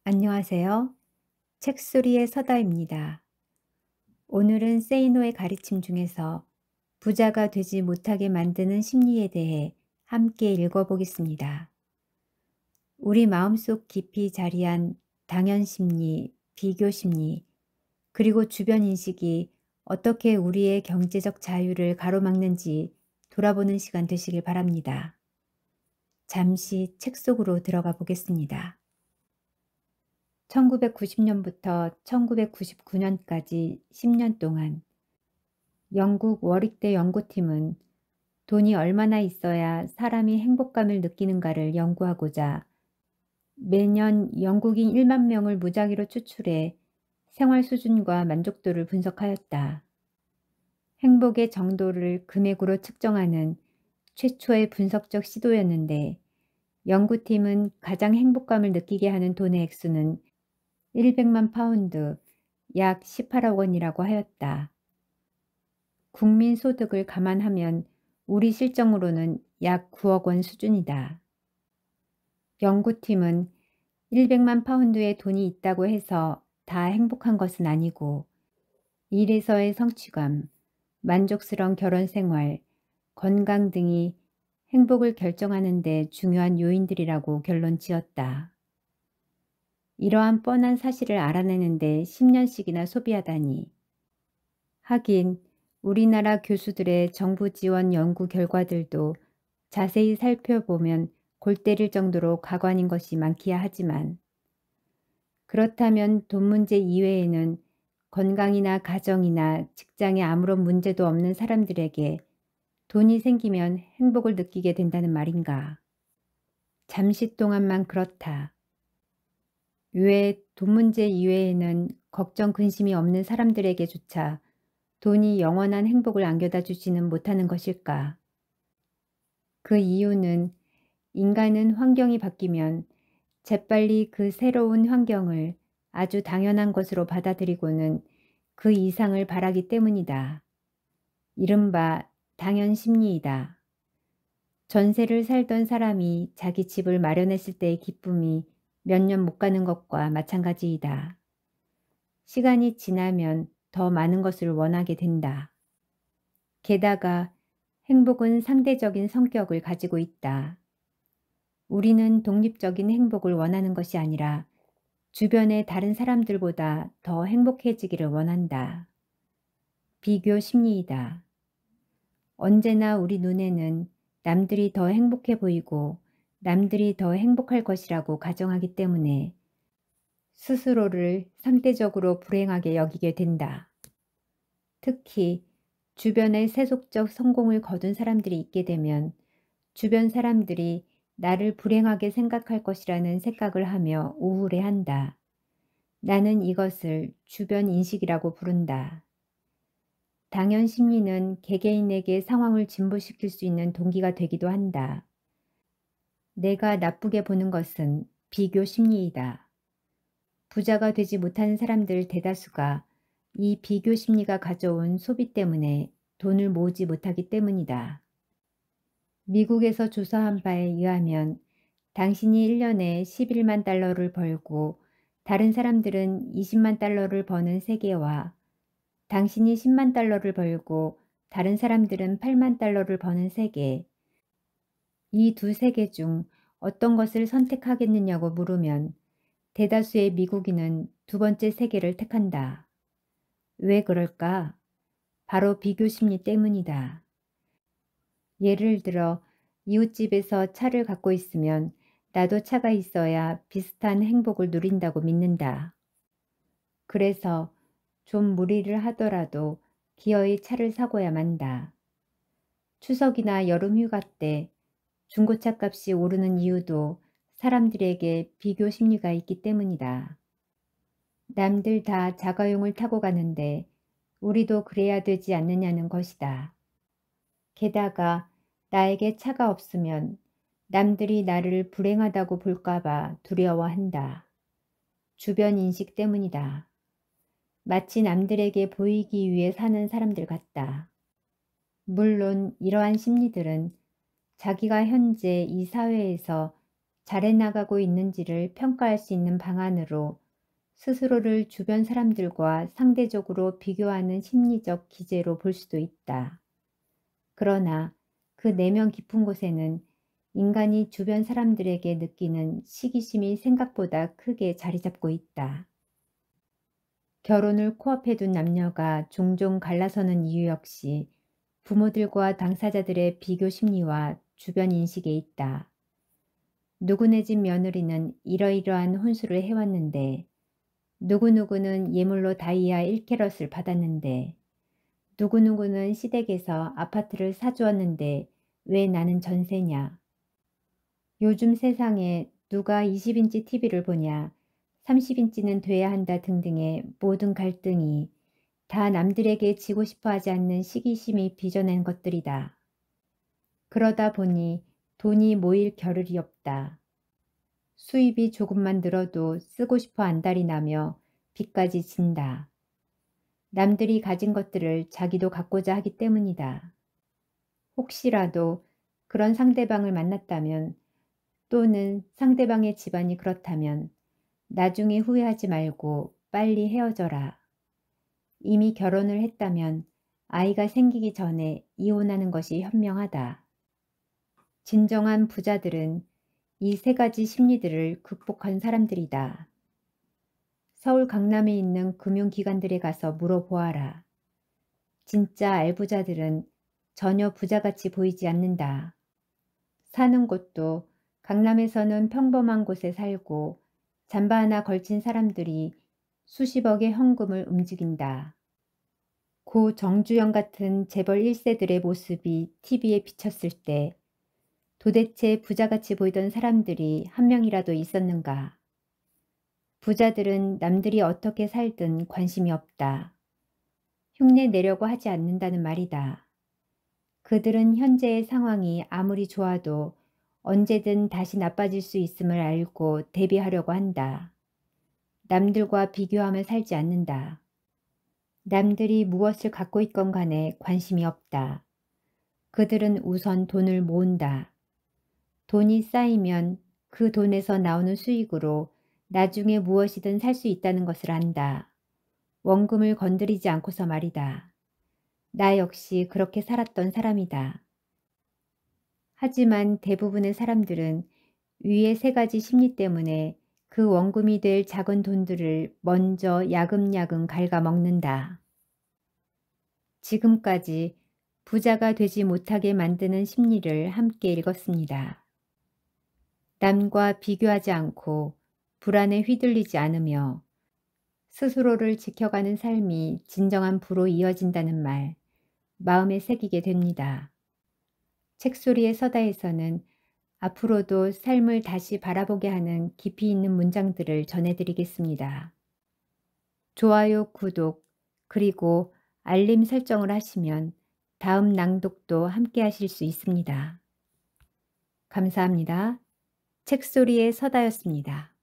안녕하세요. 책소리의 서다입니다. 오늘은 세이노의 가르침 중에서 부자가 되지 못하게 만드는 심리에 대해 함께 읽어보겠습니다. 우리 마음속 깊이 자리한 당연 심리, 비교 심리, 그리고 주변 인식이 어떻게 우리의 경제적 자유를 가로막는지 돌아보는 시간 되시길 바랍니다. 잠시 책 속으로 들어가 보겠습니다. 1990년부터 1999년까지 10년 동안 영국 워릭대 연구팀은 돈이 얼마나 있어야 사람이 행복감을 느끼는가를 연구하고자 매년 영국인 1만 명을 무작위로 추출해 생활 수준과 만족도를 분석하였다. 행복의 정도를 금액으로 측정하는 최초의 분석적 시도였는데 연구팀은 가장 행복감을 느끼게 하는 돈의 액수는 100만 파운드, 약 18억 원이라고 하였다. 국민 소득을 감안하면 우리 실정으로는 약 9억 원 수준이다. 연구팀은 100만 파운드의 돈이 있다고 해서 다 행복한 것은 아니고 일에서의 성취감, 만족스러운 결혼 생활, 건강 등이 행복을 결정하는 데 중요한 요인들이라고 결론 지었다. 이러한 뻔한 사실을 알아내는데 10년씩이나 소비하다니. 하긴 우리나라 교수들의 정부 지원 연구 결과들도 자세히 살펴보면 골 때릴 정도로 가관인 것이 많기야 하지만 그렇다면 돈 문제 이외에는 건강이나 가정이나 직장에 아무런 문제도 없는 사람들에게 돈이 생기면 행복을 느끼게 된다는 말인가? 잠시 동안만 그렇다. 왜 돈 문제 이외에는 걱정 근심이 없는 사람들에게조차 돈이 영원한 행복을 안겨다 주지는 못하는 것일까? 그 이유는 인간은 환경이 바뀌면 재빨리 그 새로운 환경을 아주 당연한 것으로 받아들이고는 그 이상을 바라기 때문이다. 이른바 당연 심리이다. 전세를 살던 사람이 자기 집을 마련했을 때의 기쁨이 몇 년 못 가는 것과 마찬가지이다. 시간이 지나면 더 많은 것을 원하게 된다. 게다가 행복은 상대적인 성격을 가지고 있다. 우리는 독립적인 행복을 원하는 것이 아니라 주변의 다른 사람들보다 더 행복해지기를 원한다. 비교 심리이다. 언제나 우리 눈에는 남들이 더 행복해 보이고 남들이 더 행복할 것이라고 가정하기 때문에 스스로를 상대적으로 불행하게 여기게 된다. 특히 주변에 세속적 성공을 거둔 사람들이 있게 되면 주변 사람들이 나를 불행하게 생각할 것이라는 생각을 하며 우울해한다. 나는 이것을 주변 인식이라고 부른다. 당연 심리는 개개인에게 상황을 진보시킬 수 있는 동기가 되기도 한다. 내가 나쁘게 보는 것은 비교 심리이다. 부자가 되지 못하는 사람들 대다수가 이 비교 심리가 가져온 소비 때문에 돈을 모으지 못하기 때문이다. 미국에서 조사한 바에 의하면 당신이 1년에 11만 달러를 벌고 다른 사람들은 20만 달러를 버는 세계와 당신이 10만 달러를 벌고 다른 사람들은 8만 달러를 버는 세계, 이 두 세계 중 어떤 것을 선택하겠느냐고 물으면 대다수의 미국인은 두 번째 세계를 택한다. 왜 그럴까? 바로 비교 심리 때문이다. 예를 들어 이웃집에서 차를 갖고 있으면 나도 차가 있어야 비슷한 행복을 누린다고 믿는다. 그래서 좀 무리를 하더라도 기어이 차를 사고야 만다. 추석이나 여름 휴가 때 중고차 값이 오르는 이유도 사람들에게 비교 심리가 있기 때문이다. 남들 다 자가용을 타고 가는데 우리도 그래야 되지 않느냐는 것이다. 게다가 나에게 차가 없으면 남들이 나를 불행하다고 볼까봐 두려워한다. 주변 인식 때문이다. 마치 남들에게 보이기 위해 사는 사람들 같다. 물론 이러한 심리들은 자기가 현재 이 사회에서 잘해나가고 있는지를 평가할 수 있는 방안으로 스스로를 주변 사람들과 상대적으로 비교하는 심리적 기제로 볼 수도 있다. 그러나 그 내면 깊은 곳에는 인간이 주변 사람들에게 느끼는 시기심이 생각보다 크게 자리 잡고 있다. 결혼을 코앞에 둔 남녀가 종종 갈라서는 이유 역시 부모들과 당사자들의 비교 심리와 주변 인식에 있다. 누구네 집 며느리는 이러이러한 혼수를 해왔는데 누구누구는 예물로 다이아 1캐럿을 받았는데 누구누구는 시댁에서 아파트를 사주었는데 왜 나는 전세냐. 요즘 세상에 누가 20인치 TV를 보냐, 30인치는 돼야 한다 등등의 모든 갈등이 다 남들에게 지고 싶어 하지 않는 시기심이 빚어낸 것들이다. 그러다 보니 돈이 모일 겨를이 없다. 수입이 조금만 늘어도 쓰고 싶어 안달이 나며 빚까지 진다. 남들이 가진 것들을 자기도 갖고자 하기 때문이다. 혹시라도 그런 상대방을 만났다면 또는 상대방의 집안이 그렇다면 나중에 후회하지 말고 빨리 헤어져라. 이미 결혼을 했다면 아이가 생기기 전에 이혼하는 것이 현명하다. 진정한 부자들은 이 세 가지 심리들을 극복한 사람들이다. 서울 강남에 있는 금융기관들에 가서 물어보아라. 진짜 알부자들은 전혀 부자같이 보이지 않는다. 사는 곳도 강남에서는 평범한 곳에 살고 잠바 하나 걸친 사람들이 수십억의 현금을 움직인다. 고 정주영 같은 재벌 1세들의 모습이 TV에 비쳤을 때 도대체 부자같이 보이던 사람들이 한 명이라도 있었는가? 부자들은 남들이 어떻게 살든 관심이 없다. 흉내 내려고 하지 않는다는 말이다. 그들은 현재의 상황이 아무리 좋아도 언제든 다시 나빠질 수 있음을 알고 대비하려고 한다. 남들과 비교하며 살지 않는다. 남들이 무엇을 갖고 있건 간에 관심이 없다. 그들은 우선 돈을 모은다. 돈이 쌓이면 그 돈에서 나오는 수익으로 나중에 무엇이든 살 수 있다는 것을 안다. 원금을 건드리지 않고서 말이다. 나 역시 그렇게 살았던 사람이다. 하지만 대부분의 사람들은 위의 세 가지 심리 때문에 그 원금이 될 작은 돈들을 먼저 야금야금 갉아먹는다. 지금까지 부자가 되지 못하게 만드는 심리를 함께 읽었습니다. 남과 비교하지 않고 불안에 휘둘리지 않으며 스스로를 지켜가는 삶이 진정한 부로 이어진다는 말, 마음에 새기게 됩니다. 책소리의 서다에서는 앞으로도 삶을 다시 바라보게 하는 깊이 있는 문장들을 전해드리겠습니다. 좋아요, 구독, 그리고 알림 설정을 하시면 다음 낭독도 함께 하실 수 있습니다. 감사합니다. 책소리의 서다였습니다.